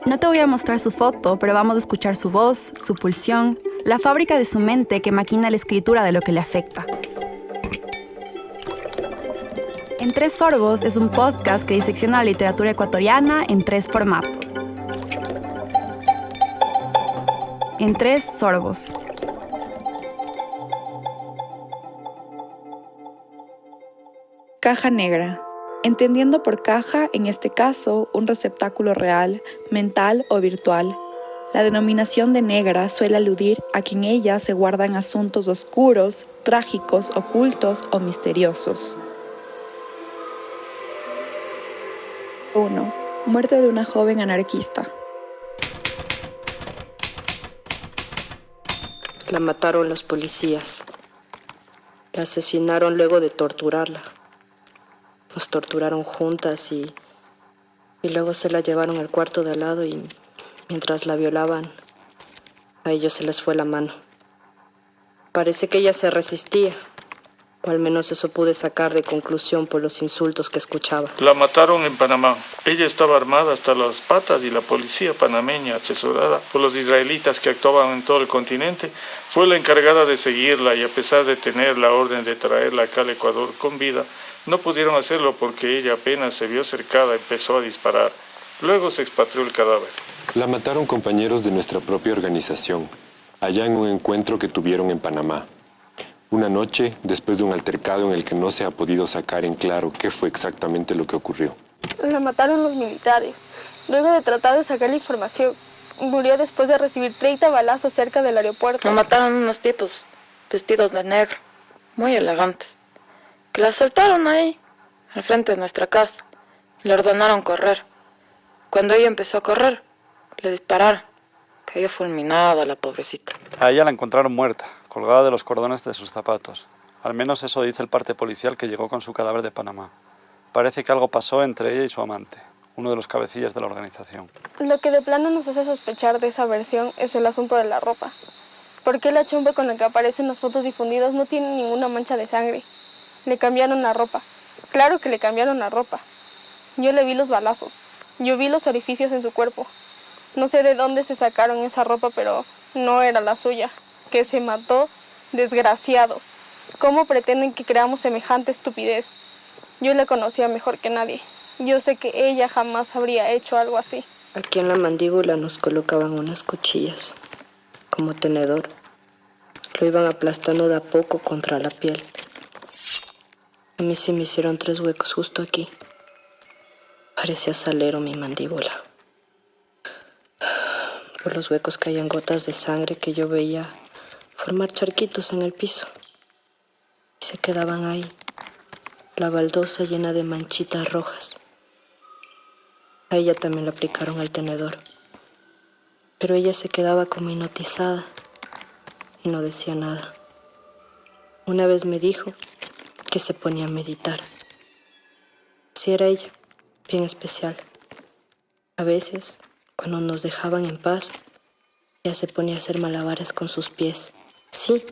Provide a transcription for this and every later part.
No te voy a mostrar su foto, pero vamos a escuchar su voz, su pulsión, la fábrica de su mente que maquina la escritura de lo que le afecta. En Tres Sorbos es un podcast que disecciona la literatura ecuatoriana en 3 formatos. En Tres Sorbos. Caja negra. Entendiendo por caja, en este caso, un receptáculo real, mental o virtual. La denominación de negra suele aludir a que en ella se guardan asuntos oscuros, trágicos, ocultos o misteriosos. 1. Muerte de una joven anarquista. La mataron los policías. La asesinaron luego de torturarla. Nos torturaron juntas y luego se la llevaron al cuarto de al lado y mientras la violaban, a ellos se les fue la mano. Parece que ella se resistía, o al menos eso pude sacar de conclusión por los insultos que escuchaba. La mataron en Panamá. Ella estaba armada hasta las patas y la policía panameña, asesorada por los israelitas que actuaban en todo el continente, fue la encargada de seguirla y a pesar de tener la orden de traerla acá al Ecuador con vida, no pudieron hacerlo porque ella apenas se vio cercada empezó a disparar. Luego se expatrió el cadáver. La mataron compañeros de nuestra propia organización, allá en un encuentro que tuvieron en Panamá. Una noche, después de un altercado en el que no se ha podido sacar en claro qué fue exactamente lo que ocurrió. La mataron los militares. Luego de tratar de sacar la información, murió después de recibir 30 balazos cerca del aeropuerto. La mataron unos tipos vestidos de negro, muy elegantes, que la soltaron ahí, al frente de nuestra casa, y le ordenaron correr. Cuando ella empezó a correr, le dispararon. Cayó fulminada la pobrecita. A ella la encontraron muerta, colgada de los cordones de sus zapatos. Al menos eso dice el parte policial que llegó con su cadáver de Panamá. Parece que algo pasó entre ella y su amante, uno de los cabecillas de la organización. Lo que de plano nos hace sospechar de esa versión es el asunto de la ropa. ¿Por qué la chompe con la que aparecen las fotos difundidas no tiene ninguna mancha de sangre? Le cambiaron la ropa. Claro que le cambiaron la ropa. Yo le vi los balazos. Yo vi los orificios en su cuerpo. No sé de dónde se sacaron esa ropa, pero no era la suya. Que se mató, desgraciados. ¿Cómo pretenden que creamos semejante estupidez? Yo la conocía mejor que nadie. Yo sé que ella jamás habría hecho algo así. Aquí en la mandíbula nos colocaban unas cuchillas, como tenedor. Lo iban aplastando de a poco contra la piel. A mí sí me hicieron 3 huecos justo aquí. Parecía salero mi mandíbula. Por los huecos caían gotas de sangre que yo veía formar charquitos en el piso. Y se quedaban ahí, la baldosa llena de manchitas rojas. A ella también le aplicaron el tenedor. Pero ella se quedaba como hipnotizada y no decía nada. Una vez me dijo que se ponía a meditar. Así era ella, bien especial. A veces, cuando nos dejaban en paz, ella se ponía a hacer malabares con sus pies. Sí,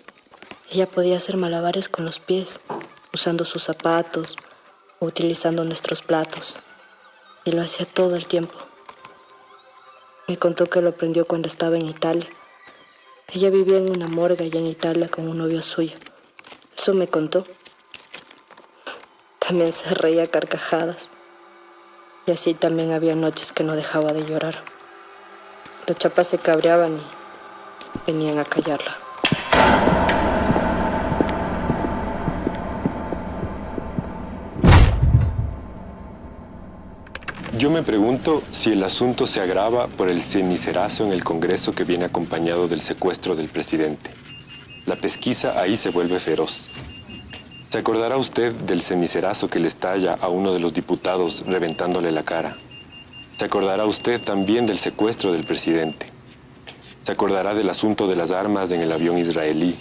ella podía hacer malabares con los pies, usando sus zapatos o utilizando nuestros platos. Y lo hacía todo el tiempo. Me contó que lo aprendió cuando estaba en Italia. Ella vivía en una morgue allá en Italia con un novio suyo. Eso me contó. También se reía a carcajadas. Y así también había noches que no dejaba de llorar. Los chapas se cabreaban y venían a callarla. Yo me pregunto si el asunto se agrava por el cenicerazo en el Congreso que viene acompañado del secuestro del presidente. La pesquisa ahí se vuelve feroz. ¿Se acordará usted del cenicerazo que le estalla a uno de los diputados reventándole la cara? ¿Se acordará usted también del secuestro del presidente? ¿Se acordará del asunto de las armas en el avión israelí?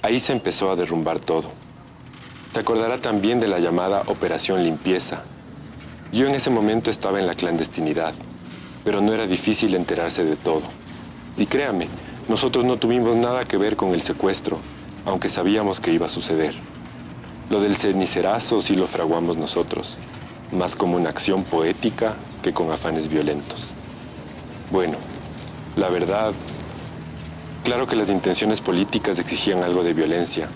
Ahí se empezó a derrumbar todo. ¿Se acordará también de la llamada Operación Limpieza? Yo en ese momento estaba en la clandestinidad, pero no era difícil enterarse de todo. Y créame, nosotros no tuvimos nada que ver con el secuestro, aunque sabíamos que iba a suceder. Lo del cenicerazo sí lo fraguamos nosotros, más como una acción poética que con afanes violentos. Bueno, la verdad, claro que las intenciones políticas exigían algo de violencia,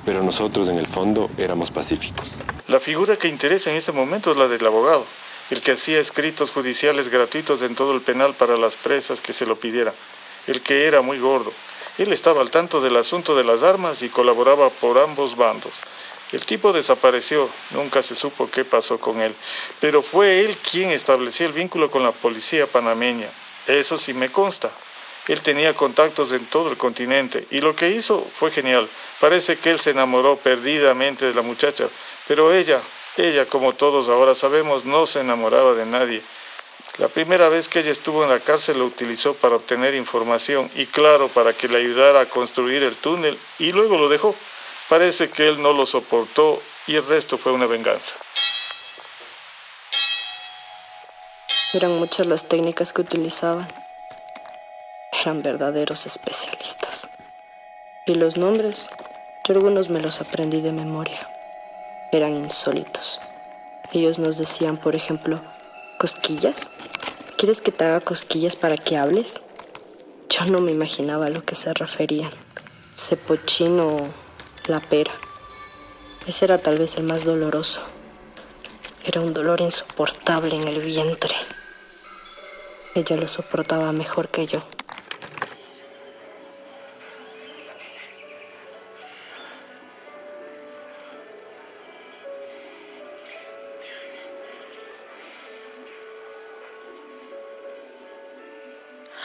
pero nosotros en el fondo éramos pacíficos. La figura que interesa en ese momento es la del abogado, el que hacía escritos judiciales gratuitos en todo el penal para las presas que se lo pidieran, el que era muy gordo. Él estaba al tanto del asunto de las armas y colaboraba por ambos bandos. El tipo desapareció, nunca se supo qué pasó con él, pero fue él quien estableció el vínculo con la policía panameña. Eso sí me consta. Él tenía contactos en todo el continente y lo que hizo fue genial. Parece que él se enamoró perdidamente de la muchacha, pero ella, como todos ahora sabemos, no se enamoraba de nadie. La primera vez que ella estuvo en la cárcel lo utilizó para obtener información y claro, para que le ayudara a construir el túnel y luego lo dejó. Parece que él no lo soportó y el resto fue una venganza. Eran muchas las técnicas que utilizaban. Eran verdaderos especialistas. Y los nombres, yo algunos me los aprendí de memoria. Eran insólitos. Ellos nos decían, por ejemplo, ¿cosquillas? ¿Quieres que te haga cosquillas para que hables? Yo no me imaginaba a lo que se referían. Cepochín o la pera. Ese era tal vez el más doloroso. Era un dolor insoportable en el vientre. Ella lo soportaba mejor que yo.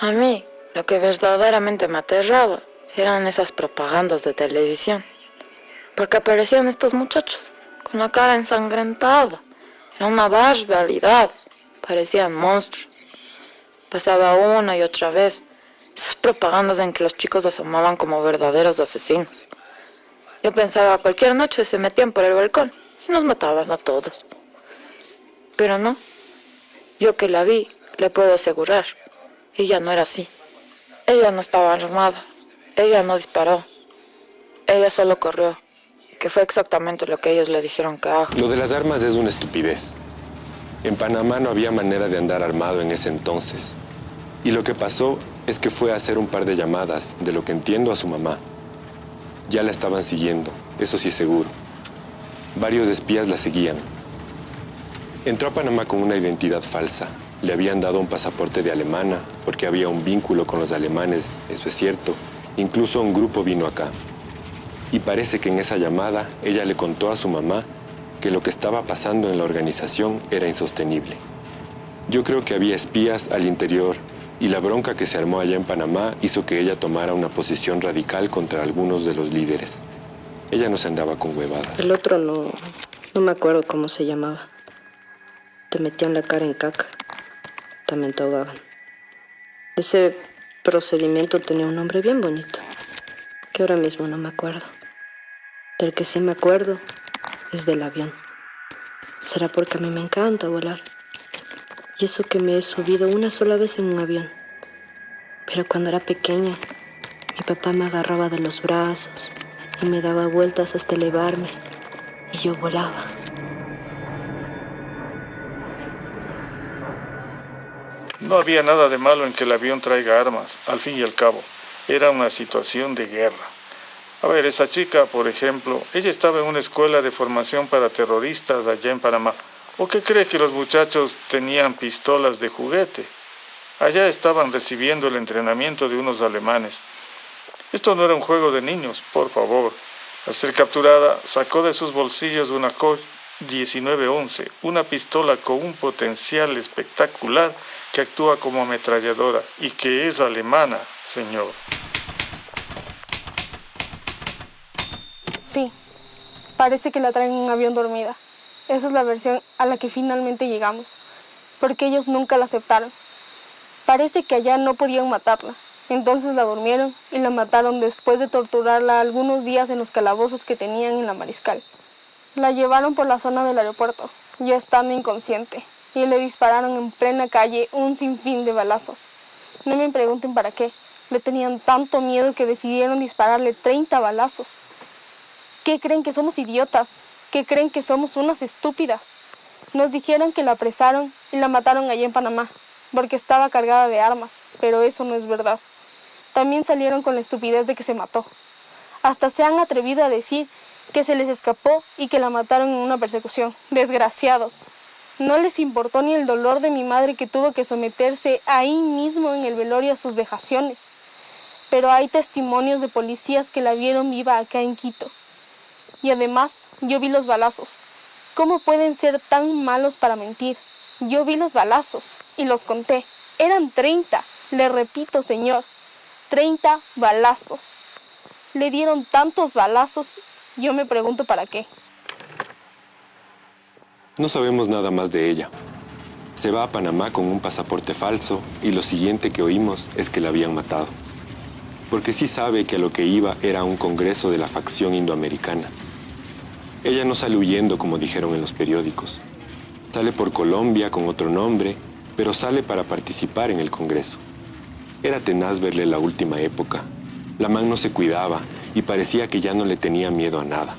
A mí, lo que verdaderamente me aterraba eran esas propagandas de televisión. Porque aparecían estos muchachos con la cara ensangrentada. Era una barbaridad. Parecían monstruos. Pasaba una y otra vez esas propagandas en que los chicos asomaban como verdaderos asesinos. Yo pensaba, cualquier noche se metían por el balcón y nos mataban a todos. Pero no. Yo que la vi, le puedo asegurar. Ella no era así. Ella no estaba armada. Ella no disparó. Ella solo corrió. Que fue exactamente lo que ellos le dijeron que haga. Lo de las armas es una estupidez. En Panamá no había manera de andar armado en ese entonces. Y lo que pasó es que fue a hacer un par de llamadas, de lo que entiendo, a su mamá. Ya la estaban siguiendo, eso sí es seguro. Varios espías la seguían. Entró a Panamá con una identidad falsa. Le habían dado un pasaporte de alemana, porque había un vínculo con los alemanes, eso es cierto. Incluso un grupo vino acá. Y parece que en esa llamada ella le contó a su mamá que lo que estaba pasando en la organización era insostenible. Yo creo que había espías al interior y la bronca que se armó allá en Panamá hizo que ella tomara una posición radical contra algunos de los líderes. Ella no se andaba con huevadas. El otro no me acuerdo cómo se llamaba. Te metían la cara en caca. También te ahogaban. Ese procedimiento tenía un nombre bien bonito, que ahora mismo no me acuerdo. Del que sí me acuerdo es del avión. Será porque a mí me encanta volar. Y eso que me he subido una sola vez en un avión. Pero cuando era pequeña, mi papá me agarraba de los brazos y me daba vueltas hasta elevarme. Y yo volaba. No había nada de malo en que el avión traiga armas, al fin y al cabo. Era una situación de guerra. A ver, esa chica, por ejemplo, ella estaba en una escuela de formación para terroristas allá en Panamá. ¿O qué cree que los muchachos tenían pistolas de juguete? Allá estaban recibiendo el entrenamiento de unos alemanes. Esto no era un juego de niños, por favor. Al ser capturada, sacó de sus bolsillos una Colt 1911, una pistola con un potencial espectacular que actúa como ametralladora y que es alemana, señor. Sí, parece que la traen en un avión dormida. Esa es la versión a la que finalmente llegamos, porque ellos nunca la aceptaron. Parece que allá no podían matarla, entonces la durmieron y la mataron después de torturarla algunos días en los calabozos que tenían en la Mariscal. La llevaron por la zona del aeropuerto, ya estando inconsciente, y le dispararon en plena calle un sinfín de balazos. No me pregunten para qué, le tenían tanto miedo que decidieron dispararle 30 balazos. ¿Qué creen, que somos idiotas? ¿Qué creen, que somos unas estúpidas? Nos dijeron que la apresaron y la mataron allá en Panamá. porque estaba cargada de armas, pero eso no es verdad. También salieron con la estupidez de que se mató. Hasta se han atrevido a decir que se les escapó y que la mataron en una persecución. Desgraciados. No les importó ni el dolor de mi madre, que tuvo que someterse ahí mismo en el velorio a sus vejaciones. Pero hay testimonios de policías que la vieron viva acá en Quito. Y además, yo vi los balazos. ¿Cómo pueden ser tan malos para mentir? Yo vi los balazos y los conté. Eran 30, le repito, señor. 30 balazos. Le dieron tantos balazos, yo me pregunto para qué. No sabemos nada más de ella. Se va a Panamá con un pasaporte falso y lo siguiente que oímos es que la habían matado. Porque sí sabe que a lo que iba era un congreso de la facción indoamericana. Ella no sale huyendo como dijeron en los periódicos. Sale por Colombia con otro nombre, pero sale para participar en el congreso. Era tenaz verle la última época. La man no se cuidaba y parecía que ya no le tenía miedo a nada.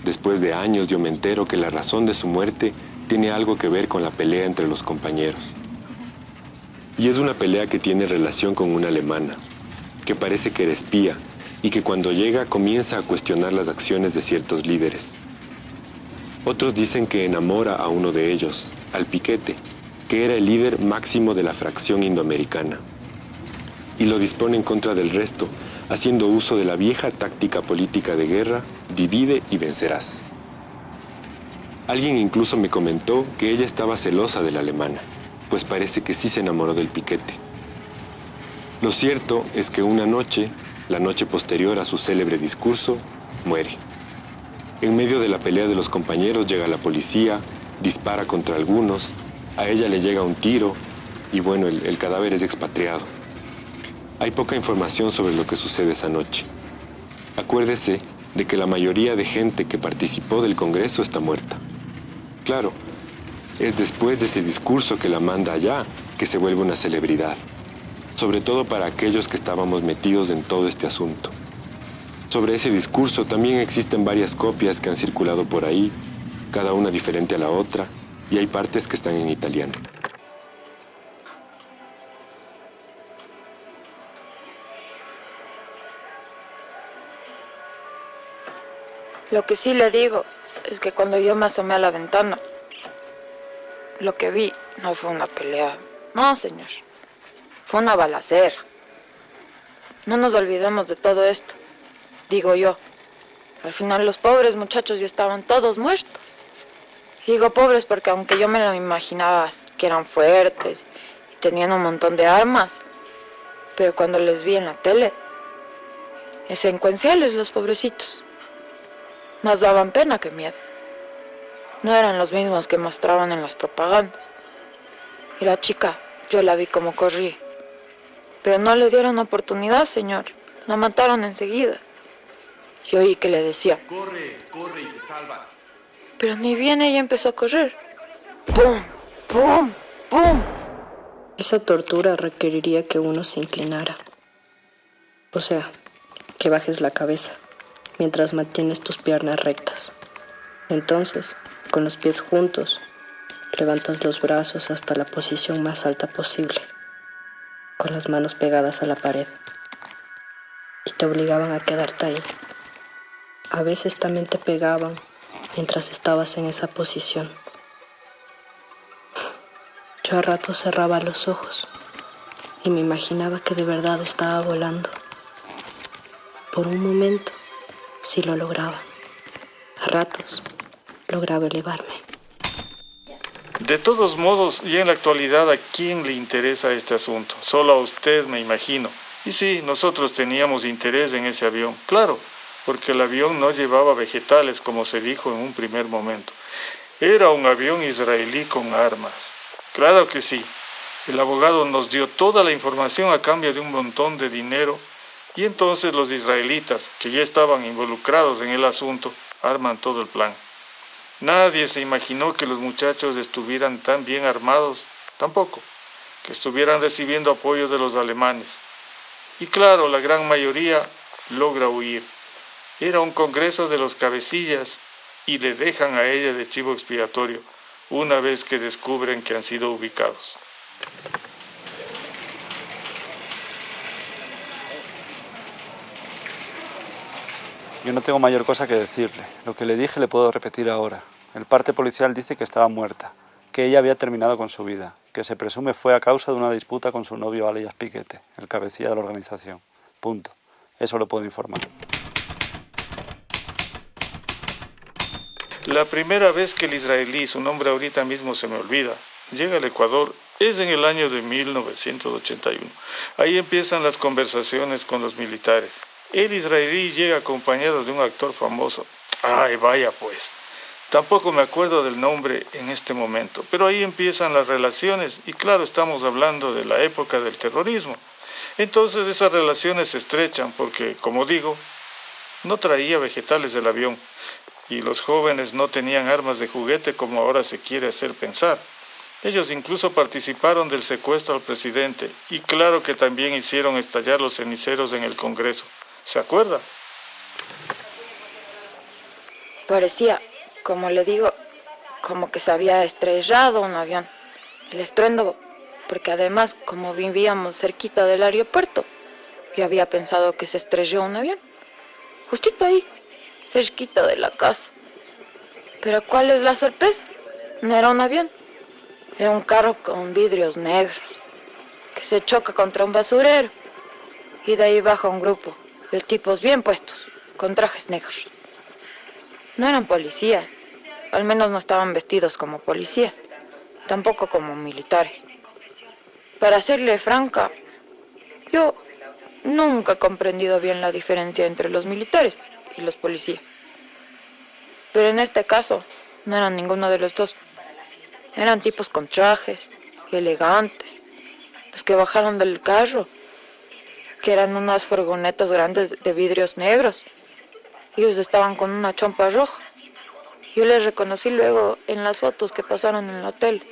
Después de años yo me entero que la razón de su muerte tiene algo que ver con la pelea entre los compañeros. Y es una pelea que tiene relación con una alemana, que parece que era espía y que cuando llega comienza a cuestionar las acciones de ciertos líderes. Otros dicen que enamora a uno de ellos, al Piquete, que era el líder máximo de la fracción indoamericana, y lo dispone en contra del resto, haciendo uso de la vieja táctica política de guerra, divide y vencerás. Alguien incluso me comentó que ella estaba celosa de la alemana, pues parece que sí se enamoró del Piquete. Lo cierto es que una noche, la noche posterior a su célebre discurso, muere. En medio de la pelea de los compañeros llega la policía, dispara contra algunos, a ella le llega un tiro y bueno, el cadáver es expatriado. Hay poca información sobre lo que sucede esa noche. Acuérdese de que la mayoría de gente que participó del Congreso está muerta. Claro, es después de ese discurso que la manda allá que se vuelve una celebridad, sobre todo para aquellos que estábamos metidos en todo este asunto. Sobre ese discurso también existen varias copias que han circulado por ahí, cada una diferente a la otra, y hay partes que están en italiano. Lo que sí le digo es que cuando yo me asomé a la ventana, lo que vi no fue una pelea. No, señor. Fue una balacera. No nos olvidemos de todo esto, digo yo. Al final los pobres muchachos ya estaban todos muertos. Digo pobres porque aunque yo me lo imaginaba que eran fuertes y tenían un montón de armas, pero cuando les vi en la tele, secuenciales los pobrecitos. Más daban pena que miedo. No eran los mismos que mostraban en las propagandas. Y la chica, yo la vi como corría. Pero no le dieron oportunidad, señor. La mataron enseguida. Yo oí que le decían: corre, corre y te salvas. Pero ni bien ella empezó a correr. ¡Pum! ¡Pum! ¡Pum! Esa tortura requeriría que uno se inclinara. O sea, que bajes la cabeza mientras mantienes tus piernas rectas. Entonces, con los pies juntos, levantas los brazos hasta la posición más alta posible, con las manos pegadas a la pared. Y te obligaban a quedarte ahí. A veces también te pegaban mientras estabas en esa posición. Yo a ratos cerraba los ojos y me imaginaba que de verdad estaba volando. Por un momento sí lo lograba. A ratos lograba elevarme. De todos modos, y en la actualidad, ¿a quién le interesa este asunto? Solo a usted, me imagino. Y sí, nosotros teníamos interés en ese avión, claro, porque el avión no llevaba vegetales, como se dijo en un primer momento. Era un avión israelí con armas. Claro que sí. El abogado nos dio toda la información a cambio de un montón de dinero, y entonces los israelitas, que ya estaban involucrados en el asunto, arman todo el plan. Nadie se imaginó que los muchachos estuvieran tan bien armados, tampoco, que estuvieran recibiendo apoyo de los alemanes. Y claro, la gran mayoría logra huir. Era un congreso de los cabecillas y le dejan a ella de chivo expiatorio una vez que descubren que han sido ubicados. Yo no tengo mayor cosa que decirle. Lo que le dije le puedo repetir ahora. El parte policial dice que estaba muerta, que ella había terminado con su vida, que se presume fue a causa de una disputa con su novio Alias Piquete, el cabecilla de la organización. Punto. Eso lo puedo informar. La primera vez que el israelí, su nombre ahorita mismo se me olvida, llega al Ecuador es en el año de 1981. Ahí empiezan las conversaciones con los militares. El israelí llega acompañado de un actor famoso. Ay, vaya pues. Tampoco me acuerdo del nombre en este momento, pero ahí empiezan las relaciones y claro, estamos hablando de la época del terrorismo. Entonces esas relaciones se estrechan porque, como digo, no traía vegetales del avión y los jóvenes no tenían armas de juguete como ahora se quiere hacer pensar. Ellos incluso participaron del secuestro al presidente y claro que también hicieron estallar los ceniceros en el Congreso. ¿Se acuerda? Parecía, como le digo, como que se había estrellado un avión. El estruendo, porque además, como vivíamos cerquita del aeropuerto, yo había pensado que se estrelló un avión. Justito ahí, cerquita de la casa. Pero ¿cuál es la sorpresa? No era un avión. Era un carro con vidrios negros, que se choca contra un basurero. Y de ahí baja un grupo de tipos bien puestos, con trajes negros. No eran policías, al menos no estaban vestidos como policías, tampoco como militares. Para serle franca, yo nunca he comprendido bien la diferencia entre los militares y los policías. Pero en este caso, no eran ninguno de los dos. Eran tipos con trajes, elegantes, los que bajaron del carro, que eran unas furgonetas grandes de vidrios negros. Ellos estaban con una chompa roja. Yo les reconocí luego en las fotos que pasaron en la tele.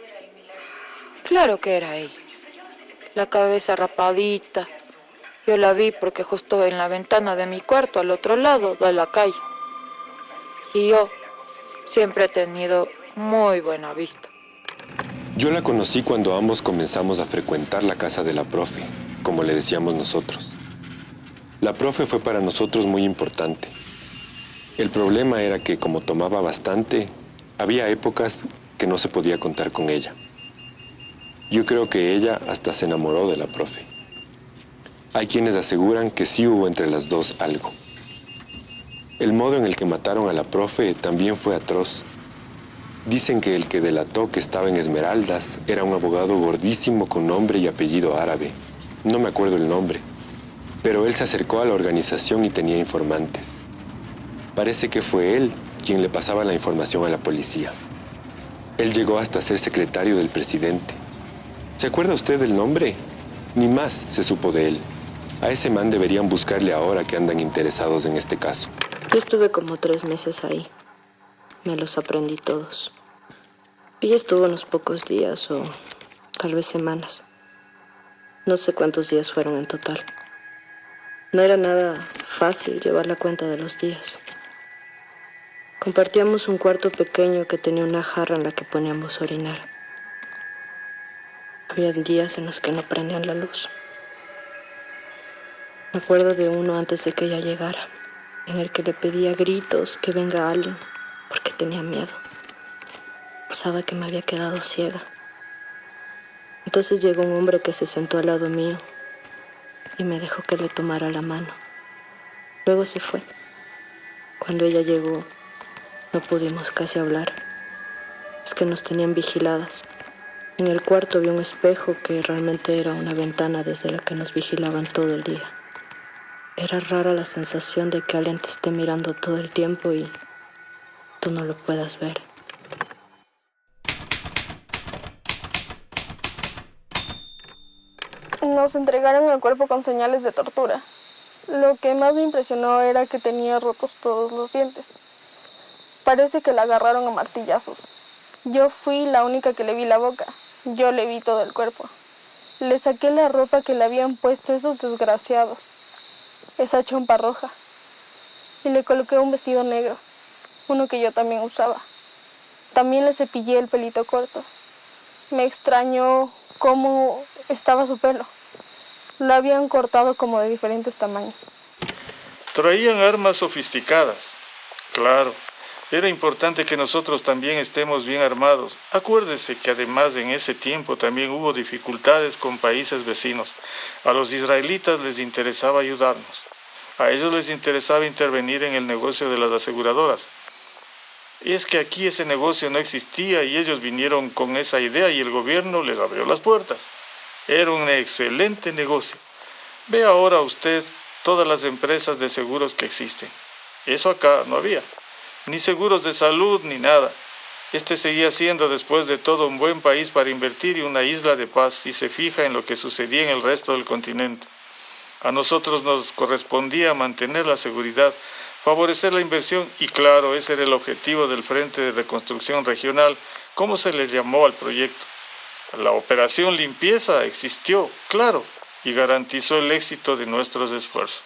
Claro que era ella. La cabeza rapadita. Yo la vi porque justo en la ventana de mi cuarto, al otro lado de la calle. Y yo siempre he tenido muy buena vista. Yo la conocí cuando ambos comenzamos a frecuentar la casa de la profe, como le decíamos nosotros. La profe fue para nosotros muy importante. El problema era que, como tomaba bastante, había épocas que no se podía contar con ella. Yo creo que ella hasta se enamoró de la profe. Hay quienes aseguran que sí hubo entre las dos algo. El modo en el que mataron a la profe también fue atroz. Dicen que el que delató que estaba en Esmeraldas era un abogado gordísimo con nombre y apellido árabe. No me acuerdo el nombre, pero él se acercó a la organización y tenía informantes. Parece que fue él quien le pasaba la información a la policía. Él llegó hasta ser secretario del presidente. ¿Se acuerda usted del nombre? Ni más se supo de él. A ese man deberían buscarle ahora que andan interesados en este caso. Yo estuve como 3 meses ahí. Me los aprendí todos. Ella estuvo unos pocos días o tal vez semanas. No sé cuántos días fueron en total. No era nada fácil llevar la cuenta de los días. Compartíamos un cuarto pequeño que tenía una jarra en la que poníamos a orinar. Había días en los que no prendían la luz. Me acuerdo de uno antes de que ella llegara, en el que le pedía a gritos que venga alguien, porque tenía miedo. Pensaba que me había quedado ciega. Entonces llegó un hombre que se sentó al lado mío y me dejó que le tomara la mano. Luego se fue. Cuando ella llegó, no pudimos casi hablar. Es que nos tenían vigiladas. En el cuarto había un espejo que realmente era una ventana desde la que nos vigilaban todo el día. Era rara la sensación de que alguien te esté mirando todo el tiempo y tú no lo puedas ver. Nos entregaron el cuerpo con señales de tortura. Lo que más me impresionó era que tenía rotos todos los dientes. Parece que la agarraron a martillazos. Yo fui la única que le vi la boca. Yo le vi todo el cuerpo. Le saqué la ropa que le habían puesto esos desgraciados. Esa chompa roja. Y le coloqué un vestido negro. Uno que yo también usaba. También le cepillé el pelito corto. Me extrañó cómo estaba su pelo. Lo habían cortado como de diferentes tamaños. Traían armas sofisticadas. Claro, era importante que nosotros también estemos bien armados. Acuérdese que además en ese tiempo también hubo dificultades con países vecinos. A los israelitas les interesaba ayudarnos. A ellos les interesaba intervenir en el negocio de las aseguradoras. Y es que aquí ese negocio no existía y ellos vinieron con esa idea y el gobierno les abrió las puertas. Era un excelente negocio. Ve ahora usted todas las empresas de seguros que existen. Eso acá no había. Ni seguros de salud ni nada. Este seguía siendo después de todo un buen país para invertir y una isla de paz si se fija en lo que sucedía en el resto del continente. A nosotros nos correspondía mantener la seguridad, favorecer la inversión y claro, ese era el objetivo del Frente de Reconstrucción Regional, como se le llamó al proyecto. La operación limpieza existió, claro, y garantizó el éxito de nuestros esfuerzos.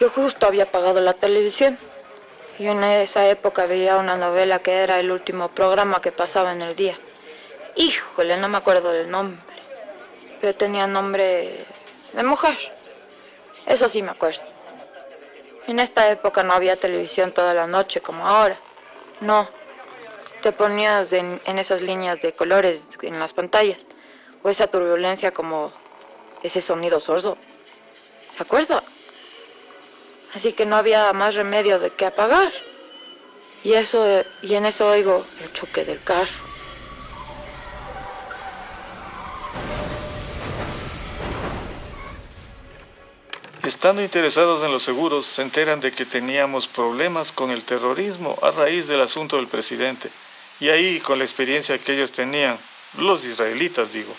Yo justo había apagado la televisión. Y en esa época veía una novela que era el último programa que pasaba en el día. Híjole, no me acuerdo del nombre. Pero tenía nombre de mujer. Eso sí me acuerdo. En esta época no había televisión toda la noche como ahora. No. Te ponías en esas líneas de colores en las pantallas. O esa turbulencia como ese sonido sordo. ¿Se acuerda? Así que no había más remedio de que apagar. Y en eso oigo el choque del carro. Estando interesados en los seguros, se enteran de que teníamos problemas con el terrorismo a raíz del asunto del presidente. Y ahí, con la experiencia que ellos tenían, los israelitas digo,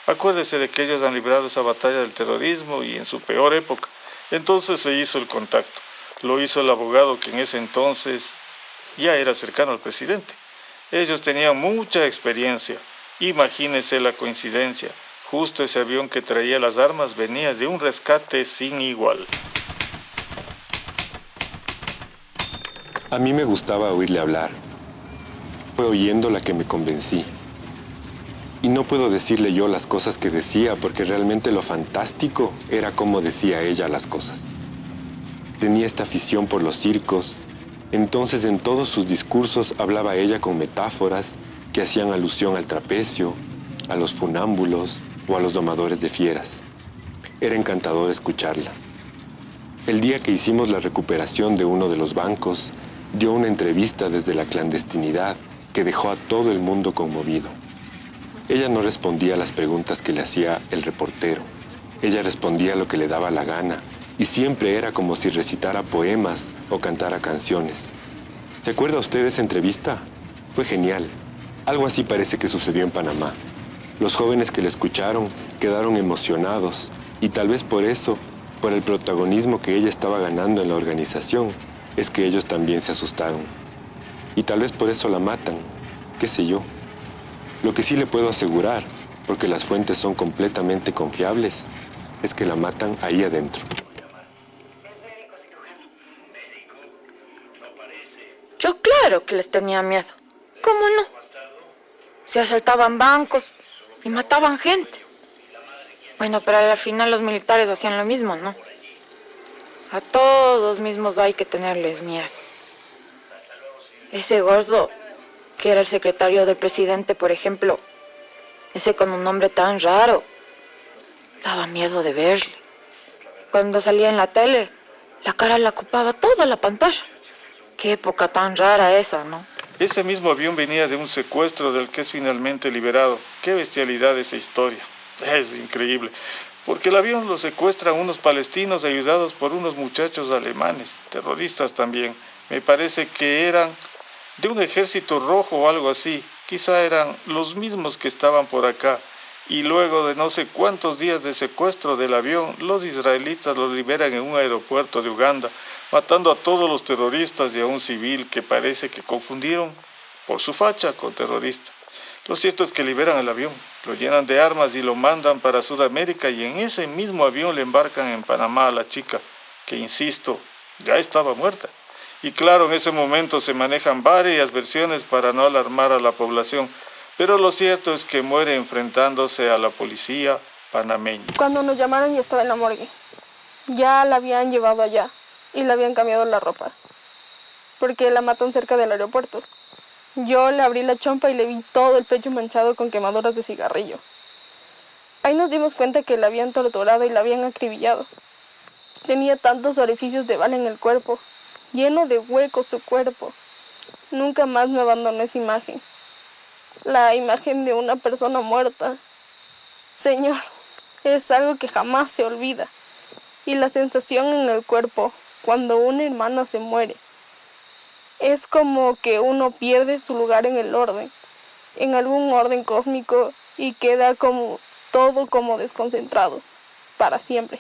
acuérdese de que ellos han librado esa batalla del terrorismo y en su peor época. Entonces se hizo el contacto. Lo hizo el abogado que en ese entonces ya era cercano al presidente. Ellos tenían mucha experiencia. Imagínese la coincidencia. Justo ese avión que traía las armas venía de un rescate sin igual. A mí me gustaba oírle hablar. Fue oyéndola que me convencí. Y no puedo decirle yo las cosas que decía porque realmente lo fantástico era cómo decía ella las cosas. Tenía esta afición por los circos, entonces en todos sus discursos hablaba ella con metáforas que hacían alusión al trapecio, a los funámbulos o a los domadores de fieras. Era encantador escucharla. El día que hicimos la recuperación de uno de los bancos, dio una entrevista desde la clandestinidad que dejó a todo el mundo conmovido. Ella no respondía a las preguntas que le hacía el reportero. Ella respondía lo que le daba la gana y siempre era como si recitara poemas o cantara canciones. ¿Se acuerda usted de esa entrevista? Fue genial. Algo así parece que sucedió en Panamá. Los jóvenes que la escucharon quedaron emocionados y tal vez por eso, por el protagonismo que ella estaba ganando en la organización, es que ellos también se asustaron. Y tal vez por eso la matan, qué sé yo. Lo que sí le puedo asegurar, porque las fuentes son completamente confiables, es que la matan ahí adentro. Yo claro que les tenía miedo. ¿Cómo no? Se asaltaban bancos y mataban gente. Bueno, pero al final los militares hacían lo mismo, ¿no? A todos mismos hay que tenerles miedo. Ese gordo, que era el secretario del presidente, por ejemplo, ese con un nombre tan raro, daba miedo de verle. Cuando salía en la tele, la cara la ocupaba toda la pantalla. Qué época tan rara esa, ¿no? Ese mismo avión venía de un secuestro del que es finalmente liberado. Qué bestialidad esa historia. Es increíble. Porque el avión lo secuestran unos palestinos ayudados por unos muchachos alemanes, terroristas también. Me parece que eran de un ejército rojo o algo así. Quizá eran los mismos que estaban por acá. Y luego de no sé cuántos días de secuestro del avión, los israelitas lo liberan en un aeropuerto de Uganda, matando a todos los terroristas y a un civil que parece que confundieron por su facha con terrorista. Lo cierto es que liberan el avión, lo llenan de armas y lo mandan para Sudamérica y en ese mismo avión le embarcan en Panamá a la chica, que insisto, ya estaba muerta. Y claro, en ese momento se manejan varias versiones para no alarmar a la población, pero lo cierto es que muere enfrentándose a la policía panameña. Cuando nos llamaron ya estaba en la morgue. Ya la habían llevado allá y le habían cambiado la ropa, porque la matan cerca del aeropuerto. Yo le abrí la chompa y le vi todo el pecho manchado con quemaduras de cigarrillo. Ahí nos dimos cuenta que la habían torturado y la habían acribillado. Tenía tantos orificios de bala en el cuerpo, lleno de huecos su cuerpo. Nunca más me abandonó esa imagen. La imagen de una persona muerta. Señor, es algo que jamás se olvida. Y la sensación en el cuerpo cuando una hermana se muere. Es como que uno pierde su lugar en el orden, en algún orden cósmico, y queda como todo como desconcentrado, para siempre.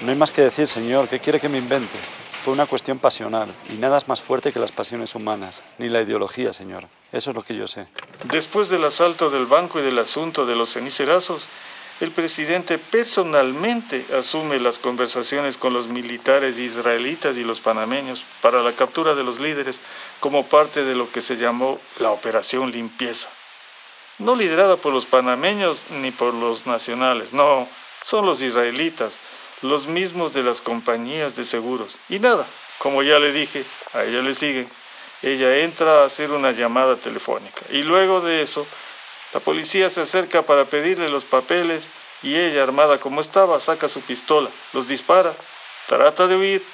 No hay más que decir, señor. ¿Qué quiere que me invente? Fue una cuestión pasional, y nada es más fuerte que las pasiones humanas, ni la ideología, señor. Eso es lo que yo sé. Después del asalto del banco y del asunto de los cenicerazos, el presidente personalmente asume las conversaciones con los militares israelitas y los panameños para la captura de los líderes como parte de lo que se llamó la Operación Limpieza. No liderada por los panameños ni por los nacionales, no, son los israelitas, los mismos de las compañías de seguros. Y nada, como ya le dije, a ella le siguen. Ella entra a hacer una llamada telefónica y luego de eso, la policía se acerca para pedirle los papeles y ella, armada como estaba, saca su pistola, los dispara, trata de huir,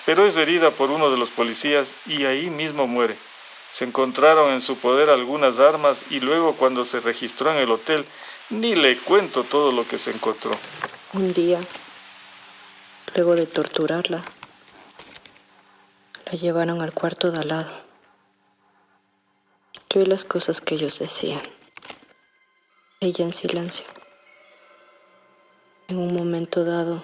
pero es herida por uno de los policías y ahí mismo muere. Se encontraron en su poder algunas armas y luego cuando se registró en el hotel, ni le cuento todo lo que se encontró. Un día, luego de torturarla, la llevaron al cuarto de al lado. Yo oí las cosas que ellos decían. Ella en silencio. En un momento dado,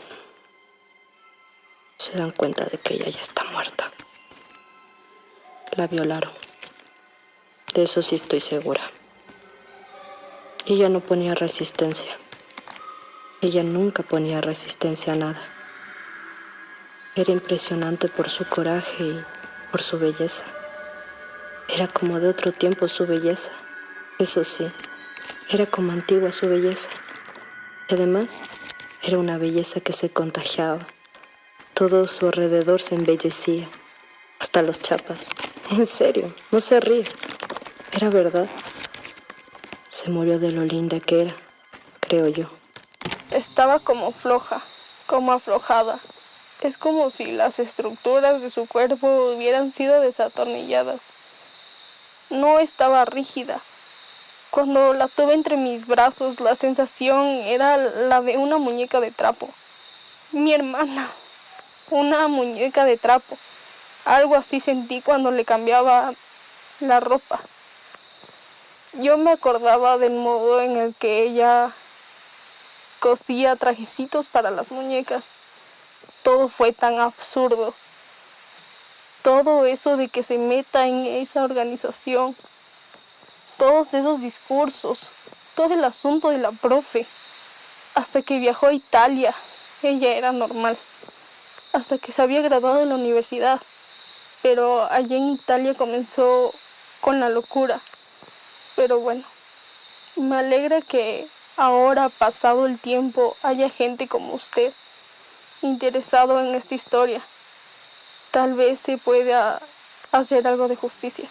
se dan cuenta de que ella ya está muerta. La violaron. De eso sí estoy segura. Ella no ponía resistencia. Ella nunca ponía resistencia a nada. Era impresionante por su coraje y por su belleza. Era como de otro tiempo su belleza. Eso sí, era como antigua su belleza. Y además, era una belleza que se contagiaba. Todo su alrededor se embellecía. Hasta los chapas. En serio, no se ríe. Era verdad. Se murió de lo linda que era, creo yo. Estaba como floja, como aflojada. Es como si las estructuras de su cuerpo hubieran sido desatornilladas. No estaba rígida. Cuando la tuve entre mis brazos, la sensación era la de una muñeca de trapo. Mi hermana, una muñeca de trapo. Algo así sentí cuando le cambiaba la ropa. Yo me acordaba del modo en el que ella cosía trajecitos para las muñecas. Todo fue tan absurdo. Todo eso de que se meta en esa organización. Todos esos discursos. Todo el asunto de la profe. Hasta que viajó a Italia, ella era normal. Hasta que se había graduado de la universidad. Pero allá en Italia comenzó con la locura. Pero bueno, me alegra que ahora, pasado el tiempo, haya gente como usted interesado en esta historia. Tal vez se pueda hacer algo de justicia.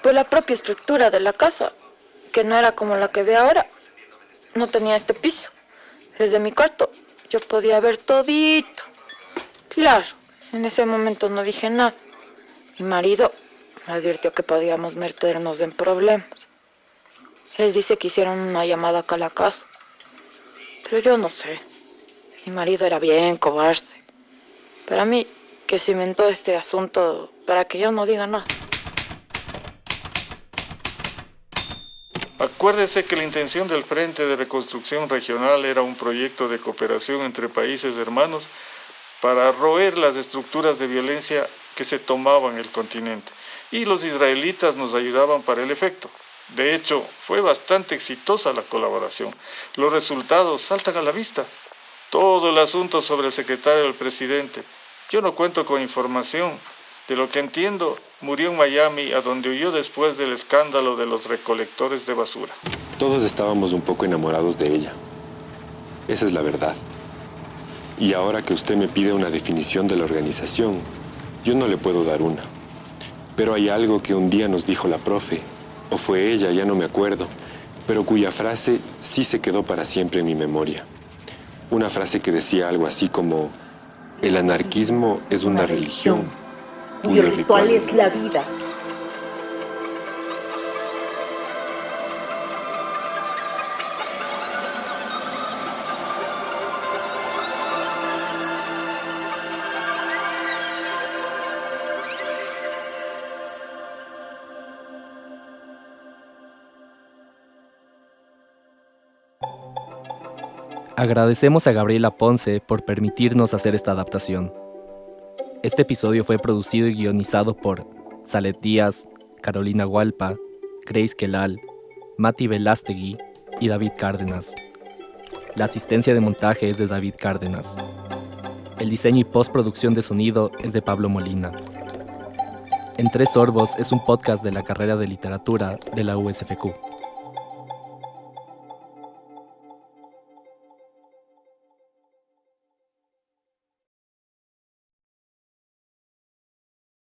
Pues la propia estructura de la casa, que no era como la que ve ahora, no tenía este piso. Desde mi cuarto yo podía ver todito. Claro, en ese momento no dije nada. Mi marido me advirtió que podíamos meternos en problemas. Él dice que hicieron una llamada acá a la casa. Pero yo no sé. Mi marido era bien cobarde. Para mí, que se inventó este asunto para que yo no diga nada. Acuérdese que la intención del Frente de Reconstrucción Regional era un proyecto de cooperación entre países hermanos para roer las estructuras de violencia que se tomaban en el continente. Y los israelitas nos ayudaban para el efecto. De hecho, fue bastante exitosa la colaboración. Los resultados saltan a la vista. Todo el asunto sobre el secretario del presidente. Yo no cuento con información. De lo que entiendo, murió en Miami, a donde huyó después del escándalo de los recolectores de basura. Todos estábamos un poco enamorados de ella. Esa es la verdad. Y ahora que usted me pide una definición de la organización, yo no le puedo dar una. Pero hay algo que un día nos dijo la profe, o fue ella, ya no me acuerdo, pero cuya frase sí se quedó para siempre en mi memoria. Una frase que decía algo así como: el anarquismo es una religión, cuyo ritual es la vida. Agradecemos a Gabriela Ponce por permitirnos hacer esta adaptación. Este episodio fue producido y guionizado por Salet Díaz, Carolina Hualpa, Grace Kelal, Mati Velástegui y David Cárdenas. La asistencia de montaje es de David Cárdenas. El diseño y postproducción de sonido es de Pablo Molina. En Tres Sorbos es un podcast de la carrera de literatura de la USFQ.